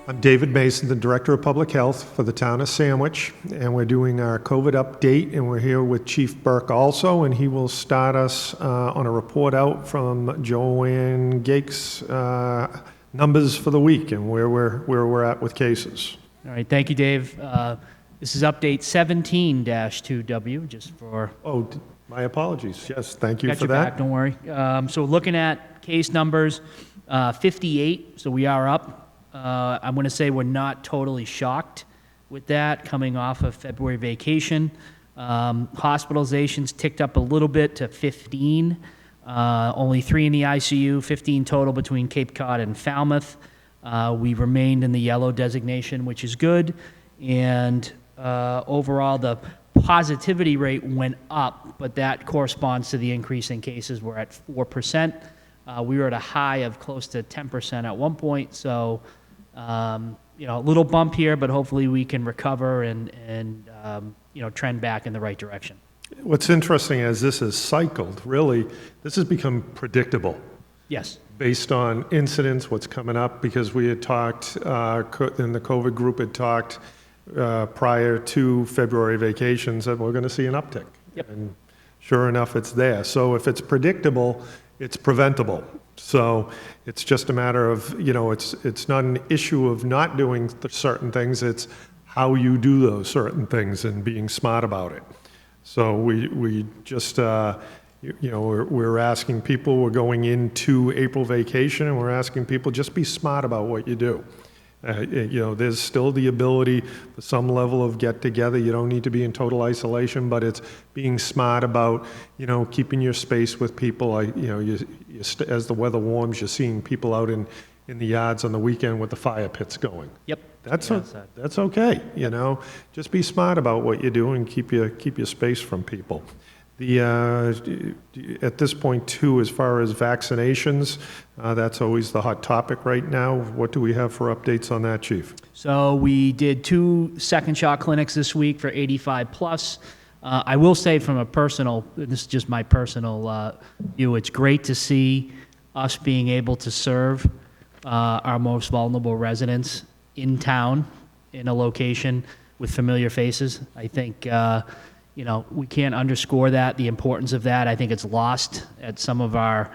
I'm David Mason, the Director of Public Health for the town of Sandwich, and we're doing our COVID update, and we're here with Chief Burke also, and he will start us on a report out from Joanne Gake's numbers for the week and where we're at with cases. All right, thank you, Dave. This is update 17-2W, just for... Oh, my apologies. Yes, thank you got for your that. back, don't worry. So looking at case numbers, 58, so we are up. I'm going to say we're not totally shocked with that coming off of February vacation. Hospitalizations ticked up a little bit to 15. Only 3 in the ICU, 15 total between Cape Cod and Falmouth. We remained in the yellow designation, which is good. And overall, the positivity rate went up, but that corresponds to the increase in cases. We're at 4%. We were at a high of close to 10% at one point. So, a little bump here, but hopefully we can recover and trend back in the right direction. What's interesting is this has cycled, really, this has become predictable. Yes. Based on incidents, what's coming up, because we had talked, in the COVID group had talked prior to February vacations that we're going to see an uptick. Yep. And sure enough, it's there. So if it's predictable, it's preventable. So it's just a matter of, it's not an issue of not doing certain things, it's how you do those certain things and being smart about it. So we just, we're asking people, we're going into April vacation and we're asking people just be smart about what you do. There's still the ability for some level of get together. You don't need to be in total isolation, but it's being smart about, keeping your space with people. As the weather warms, you're seeing people out in the yards on the weekend with the fire pits going. Yep. That's okay. Just be smart about what you do and keep your space from people. At this point, too, as far as vaccinations, that's always the hot topic right now. What do we have for updates on that, Chief? So we did 2 second shot clinics this week for 85 plus. I will say from a personal, this is just my personal view, it's great to see us being able to serve our most vulnerable residents in town, in a location with familiar faces. I think we can't underscore that, the importance of that. I think it's lost at some of our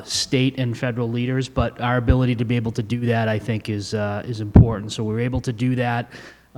state and federal leaders, but our ability to be able to do that, I think, is important. So we're able to do that.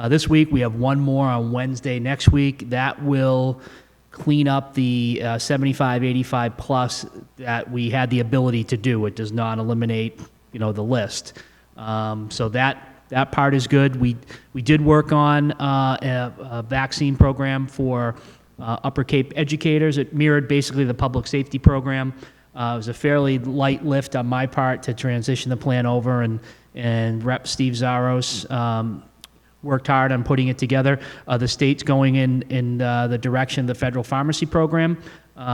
This week, we have one more on Wednesday next week. That will clean up the 75, 85 plus that we had the ability to do. It does not eliminate, the list. So that part is good. We did work on a vaccine program for Upper Cape educators. It mirrored basically the public safety program. It was a fairly light lift on my part to transition the plan over, and Rep. Steve Zaros worked hard on putting it together. The state's going in the direction of the federal pharmacy program,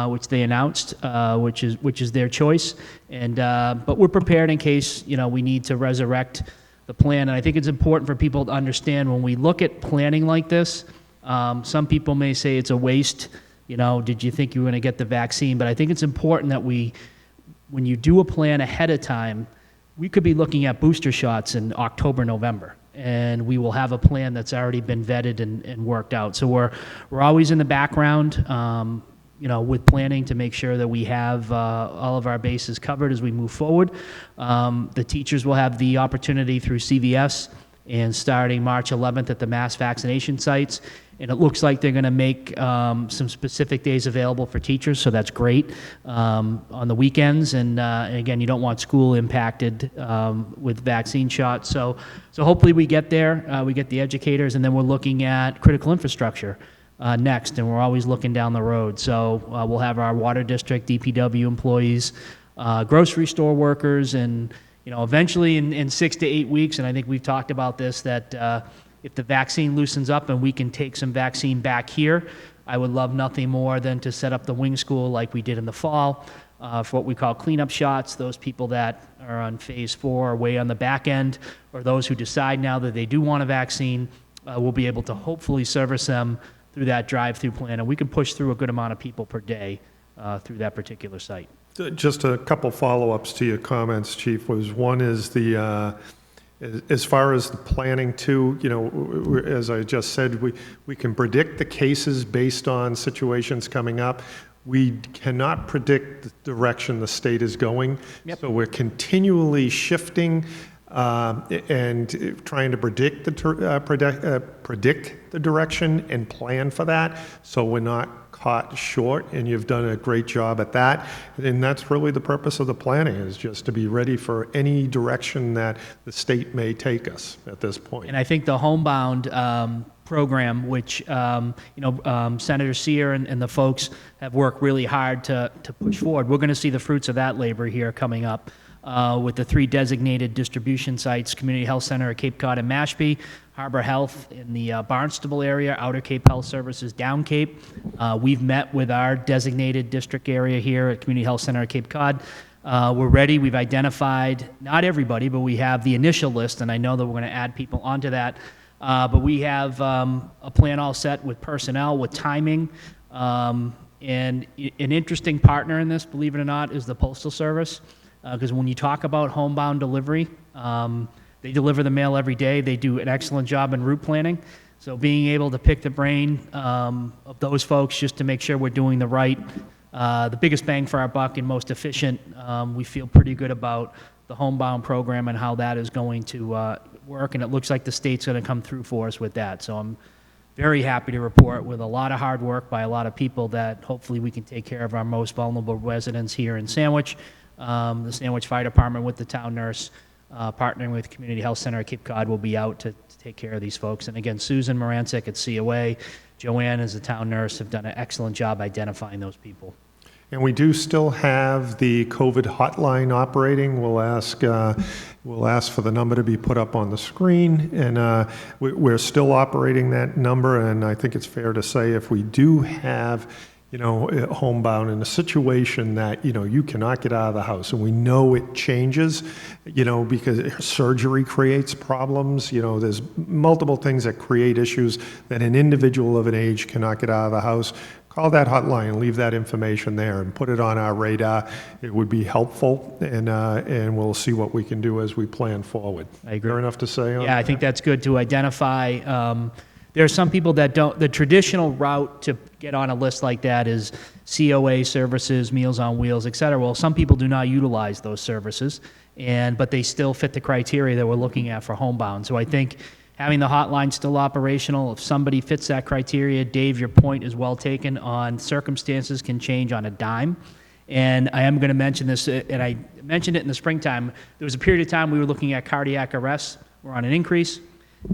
which they announced, which is their choice. But we're prepared in case we need to resurrect the plan. And I think it's important for people to understand when we look at planning like this, some people may say it's a waste, did you think you were going to get the vaccine? But I think it's important that when you do a plan ahead of time, we could be looking at booster shots in October, November, and we will have a plan that's already been vetted and worked out. So we're always in the background, with planning to make sure that we have all of our bases covered as we move forward. The teachers will have the opportunity through CVS and starting March 11th at the mass vaccination sites. And it looks like they're going to make some specific days available for teachers, so that's great on the weekends. And again, you don't want school impacted with vaccine shots. So hopefully we get there, we get the educators, and then we're looking at critical infrastructure next, and we're always looking down the road. So we'll have our water district, DPW employees, grocery store workers, and eventually in 6 to 8 weeks, and I think we've talked about this, that if the vaccine loosens up and we can take some vaccine back here, I would love nothing more than to set up the wing school like we did in the fall for what we call cleanup shots. Those people that are on phase 4 or way on the back end, or those who decide now that they do want a vaccine, we'll be able to hopefully service them through that drive-through plan, and we can push through a good amount of people per day through that particular site. Just a couple follow-ups to your comments, Chief. One is the As far as the planning too, as I just said, we can predict the cases based on situations coming up. We cannot predict the direction the state is going. Yep. So we're continually shifting and trying to predict the direction and plan for that, so we're not caught short, and you've done a great job at that. And that's really the purpose of the planning, is just to be ready for any direction that the state may take us at this point. And I think the homebound program, which Senator Sear and the folks have worked really hard to push forward, we're going to see the fruits of that labor here coming up with the 3 designated distribution sites: Community Health Center at Cape Cod and Mashpee, Harbor Health in the Barnstable area, Outer Cape Health Services down Cape. We've met with our designated district area here at Community Health Center at Cape Cod. We're ready. We've identified, not everybody, but we have the initial list, and I know that we're going to add people onto that. But we have a plan all set with personnel, with timing. And an interesting partner in this, believe it or not, is the Postal Service. Because when you talk about homebound delivery, they deliver the mail every day. They do an excellent job in route planning. So being able to pick the brain of those folks just to make sure we're doing the biggest bang for our buck and most efficient, we feel pretty good about the homebound program and how that is going to work. And it looks like the state's going to come through for us with that. So I'm very happy to report, with a lot of hard work by a lot of people, that hopefully we can take care of our most vulnerable residents here in Sandwich. The Sandwich Fire Department, with the town nurse, partnering with Community Health Center at Cape Cod, will be out to take care of these folks. And again, Susan Morancic at COA, Joanne as the town nurse, have done an excellent job identifying those people. And we do still have the COVID hotline operating. We'll ask for the number to be put up on the screen, and we're still operating that number. And I think it's fair to say, if we do have homebound in a situation that, you cannot get out of the house, and we know it changes, because surgery creates problems, there's multiple things that create issues that an individual of an age cannot get out of the house. Call that hotline and leave that information there and put it on our radar. It would be helpful, and we'll see what we can do as we plan forward. I agree. Fair enough to say on Yeah, that? I think that's good to identify. There are some people that don't. The traditional route to get on a list like that is COA services, Meals on Wheels, et cetera. Well, some people do not utilize those services, but they still fit the criteria that we're looking at for homebound. So I think having the hotline still operational, if somebody fits that criteria, Dave, your point is well taken on circumstances can change on a dime. And I am going to mention this, and I mentioned it in the springtime. There was a period of time we were looking at cardiac arrests. We're on an increase.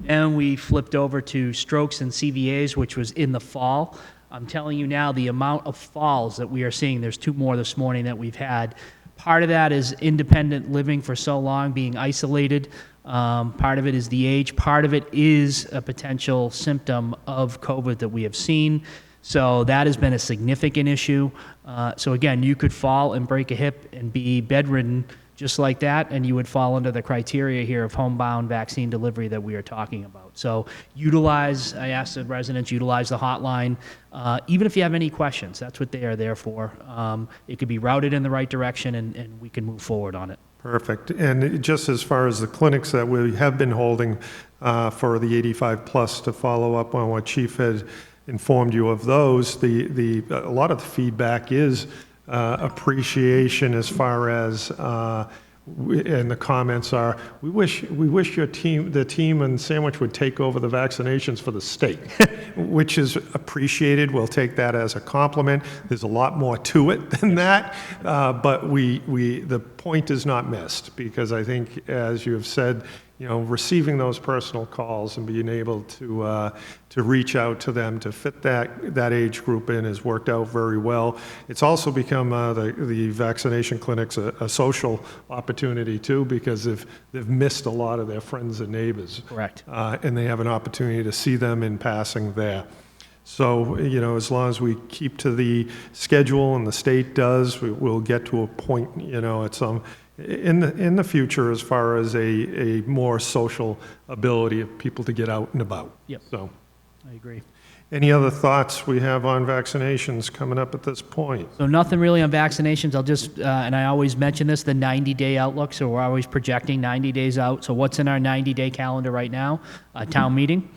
And we flipped over to strokes and CVAs, which was in the fall. I'm telling you now, the amount of falls that we are seeing, there's 2 more this morning that we've had. Part of that is independent living for so long, being isolated. Part of it is the age. Part of it is a potential symptom of COVID that we have seen. So that has been a significant issue. So again, you could fall and break a hip and be bedridden just like that, and you would fall under the criteria here of homebound vaccine delivery that we are talking about. So I asked the residents, utilize the hotline. Even if you have any questions, that's what they are there for. It could be routed in the right direction, and we can move forward on it. Perfect. And just as far as the clinics that we have been holding for the 85 plus, to follow up on what Chief had informed you of those, a lot of the feedback is appreciation as far as, and the comments are, we wish the team in Sandwich would take over the vaccinations for the state, which is appreciated. We'll take that as a compliment. There's a lot more to it than that, but the point is not missed, because I think, as you have said, receiving those personal calls and being able to reach out to them to fit that age group in has worked out very well. It's also become the vaccination clinics a social opportunity too, because they've missed a lot of their friends and neighbors. Correct. And they have an opportunity to see them in passing there. So, as long as we keep to the schedule and the state does, we'll get to a point, at some in the future, as far as a more social ability of people to get out and about. Yep. So, I agree. Any other thoughts we have on vaccinations coming up at this point? So nothing really on vaccinations. I'll just, and I always mention this, the 90-day outlook. So we're always projecting 90 days out. So what's in our 90-day calendar right now? Town meeting,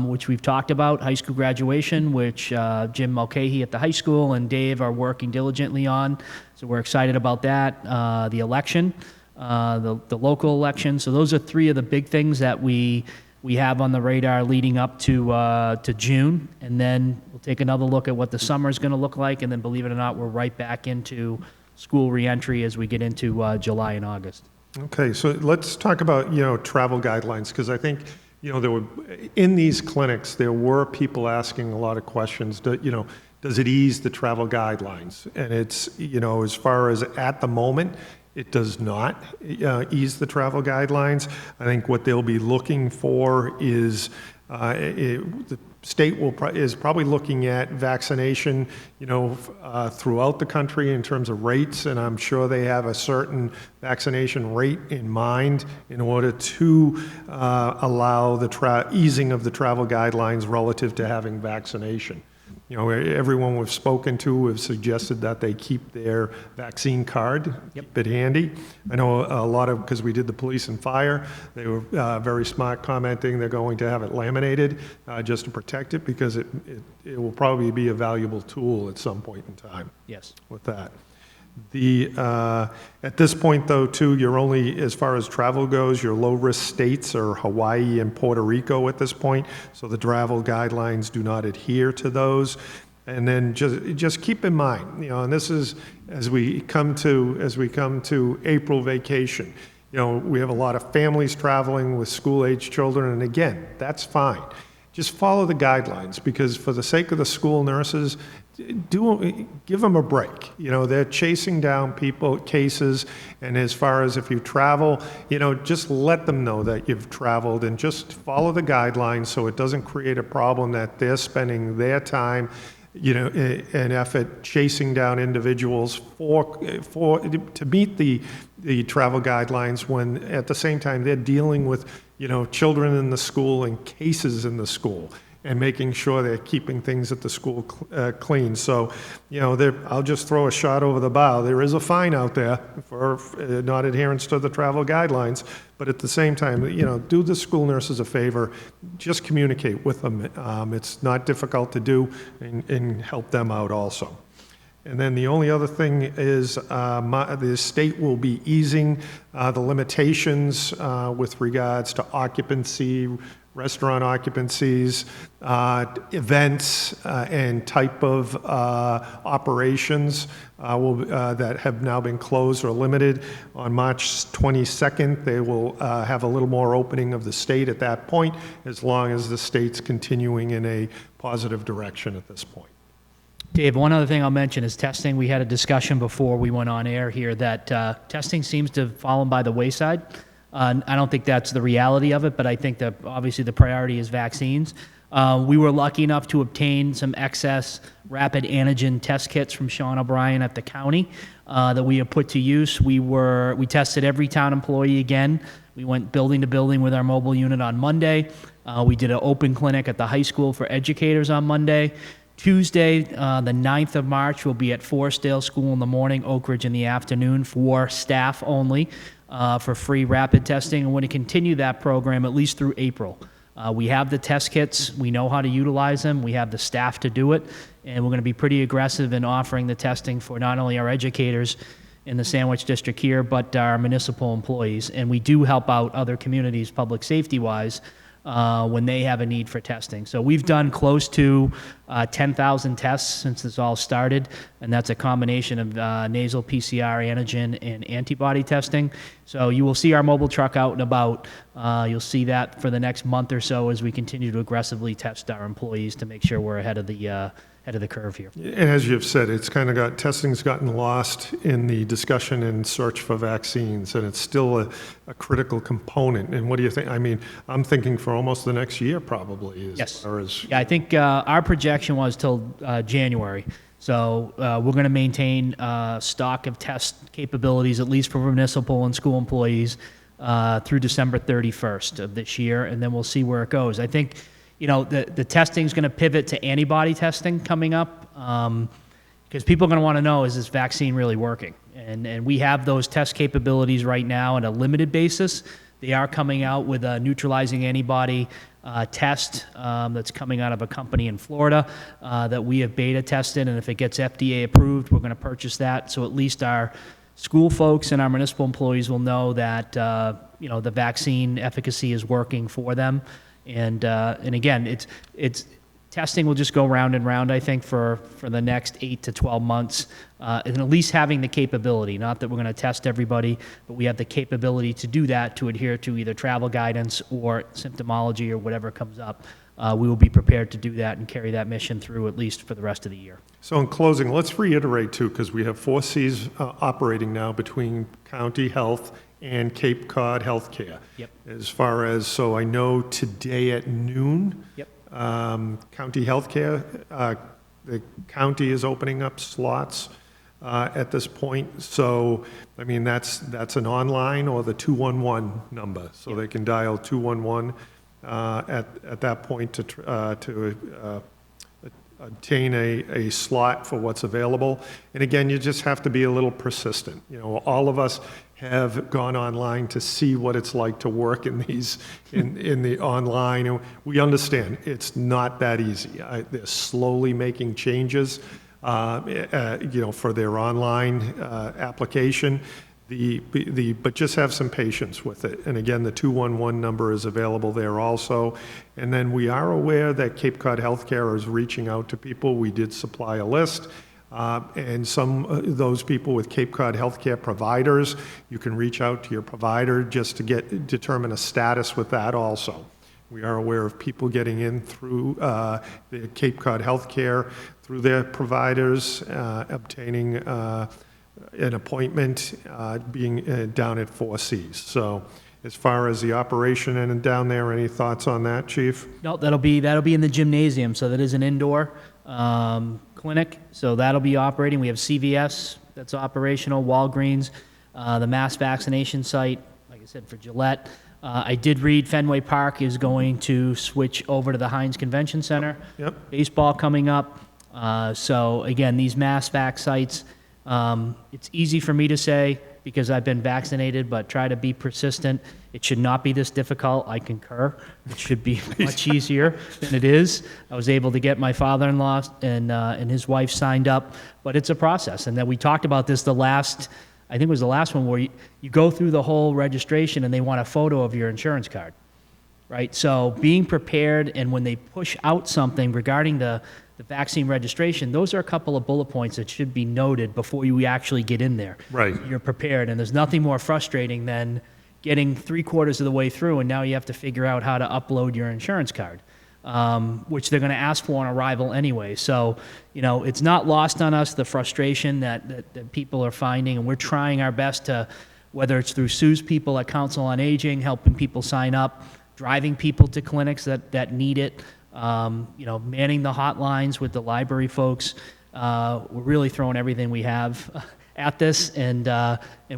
which we've talked about, high school graduation, which Jim Mulcahy at the high school and Dave are working diligently on. So we're excited about that. The election, the local election. So those are three of the big things that we have on the radar leading up to June, and then we'll take another look at what the summer is going to look like, and then believe it or not, we're right back into school reentry as we get into July and August. Okay, so let's talk about, travel guidelines, because I think, in these clinics, there were people asking a lot of questions, does it ease the travel guidelines? And it's, as far as at the moment, it does not ease the travel guidelines. I think what they'll be looking for is the state is probably looking at vaccination, throughout the country in terms of rates, and I'm sure they have a certain vaccination rate in mind in order to allow the easing of the travel guidelines relative to having vaccination. Everyone we've spoken to have suggested that they keep their vaccine card, keep it handy. I know a lot of, because we did the police and fire, they were very smart commenting they're going to have it laminated just to protect it, because it will probably be a valuable tool at some point in time. Yes. With that. At this point, though, too, you're only, as far as travel goes, your low-risk states are Hawaii and Puerto Rico at this point, so the travel guidelines do not adhere to those. And then just keep in mind, and this is as we come to April vacation. We have a lot of families traveling with school-age children, and again, that's fine. Just follow the guidelines, because for the sake of the school nurses, give them a break. They're chasing down cases, and as far as if you travel, just let them know that you've traveled, and just follow the guidelines so it doesn't create a problem that they're spending their time, an effort chasing down individuals to meet the travel guidelines, when at the same time they're dealing with children in the school and cases in the school, and making sure they're keeping things at the school clean. So, I'll just throw a shot over the bow. There is a fine out there for not adherence to the travel guidelines, but at the same time, do the school nurses a favor, just communicate with them. It's not difficult to do, and help them out also. And then the only other thing is the state will be easing the limitations with regards to occupancy, restaurant occupancies, events, and type of operations that have now been closed or limited. On March 22nd, they will have a little more opening of the state at that point, as long as the state's continuing in a positive direction at this point. Dave, one other thing I'll mention is testing. We had a discussion before we went on air here that testing seems to have fallen by the wayside. I don't think that's the reality of it, but I think that obviously the priority is vaccines. We were lucky enough to obtain some excess rapid antigen test kits from Sean O'Brien at the county that we have put to use. We tested every town employee again. We went building to building with our mobile unit on Monday. We did an open clinic at the high school for educators on Monday. Tuesday, the 9th of March, we'll be at Forestdale School in the morning, Oak Ridge in the afternoon, for staff only, for free rapid testing. And we're going to continue that program at least through April. We have the test kits. We know how to utilize them. We have the staff to do it. And we're going to be pretty aggressive in offering the testing for not only our educators in the Sandwich District here, but our municipal employees. And we do help out other communities, public safety-wise, when they have a need for testing. So we've done close to 10,000 tests since this all started, and that's a combination of nasal PCR antigen and antibody testing. So you will see our mobile truck out and about. You'll see that for the next month or so as we continue to aggressively test our employees to make sure we're ahead of the curve here. And as you've said, it's kind of testing's gotten lost in the discussion and search for vaccines, and it's still a critical component. And what do you think? I mean, I'm thinking for almost the next year probably. Yeah, I think our projection was till January. So we're going to maintain stock of test capabilities, at least for municipal and school employees, through December 31st of this year, and then we'll see where it goes. I think, the testing's going to pivot to antibody testing coming up, because people are going to want to know, is this vaccine really working? And we have those test capabilities right now on a limited basis. They are coming out with a neutralizing antibody test that's coming out of a company in Florida that we have beta tested, and if it gets FDA approved, we're going to purchase that. So at least our school folks and our municipal employees will know that the vaccine efficacy is working for them. And again, it's testing will just go round and round, I think, for the next 8 to 12 months, and at least having the capability, not that we're going to test everybody, but we have the capability to do that, to adhere to either travel guidance or symptomology or whatever comes up. We will be prepared to do that and carry that mission through at least for the rest of the year. So in closing, let's reiterate too, because we have 4 Cs operating now between County Health and Cape Cod Healthcare. Yep. As far as, so I know today at noon, Yep. County Healthcare, the county is opening up slots at this point. So, I mean, that's an online or the 211 number. So they can dial 211 at that point to obtain a slot for what's available. And again, you just have to be a little persistent. All of us have gone online to see what it's like to work in the online. And we understand it's not that easy. They're slowly making changes, for their online application. But just have some patience with it. And again, the 211 number is available there also. And then we are aware that Cape Cod Healthcare is reaching out to people. We did supply a list. And some of those people with Cape Cod Healthcare providers, you can reach out to your provider just to determine a status with that also. We are aware of people getting in through the Cape Cod Healthcare, through their providers, obtaining an appointment, being down at 4 Cs. So as far as the operation and down there, any thoughts on that, Chief? No, that'll be in the gymnasium. So that is an indoor clinic. So that'll be operating. We have CVS that's operational, Walgreens, the mass vaccination site, like I said, for Gillette. I did read Fenway Park is going to switch over to the Heinz Convention Center. Yep. Baseball coming up. So again, these mass vac sites, it's easy for me to say because I've been vaccinated, but try to be persistent. It should not be this difficult. I concur. It should be much easier than it is. I was able to get my father-in-law and his wife signed up, but it's a process. And then we talked about this I think it was the last one, where you go through the whole registration and they want a photo of your insurance card, right? So being prepared, and when they push out something regarding the vaccine registration, those are a couple of bullet points that should be noted before you actually get in there. Right. You're prepared, and there's nothing more frustrating than getting 3/4 of the way through, and now you have to figure out how to upload your insurance card, which they're going to ask for on arrival anyway. So, it's not lost on us, the frustration that people are finding, and we're trying our best to, whether it's through Sue's people at Council on Aging, helping people sign up, driving people to clinics that need it, manning the hotlines with the library folks. We're really throwing everything we have at this, and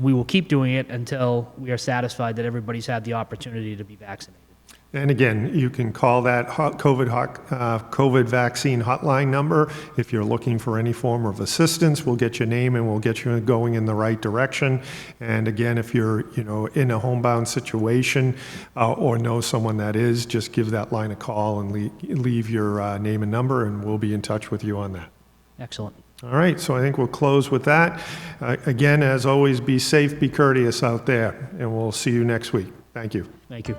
we will keep doing it until we are satisfied that everybody's had the opportunity to be vaccinated. And again, you can call that COVID vaccine hotline number if you're looking for any form of assistance. We'll get your name and we'll get you going in the right direction. And again, if you're in a homebound situation or know someone that is, just give that line a call and leave your name and number, and we'll be in touch with you on that. Excellent. All right, so I think we'll close with that. Again, as always, be safe, be courteous out there, and we'll see you next week. Thank you. Thank you.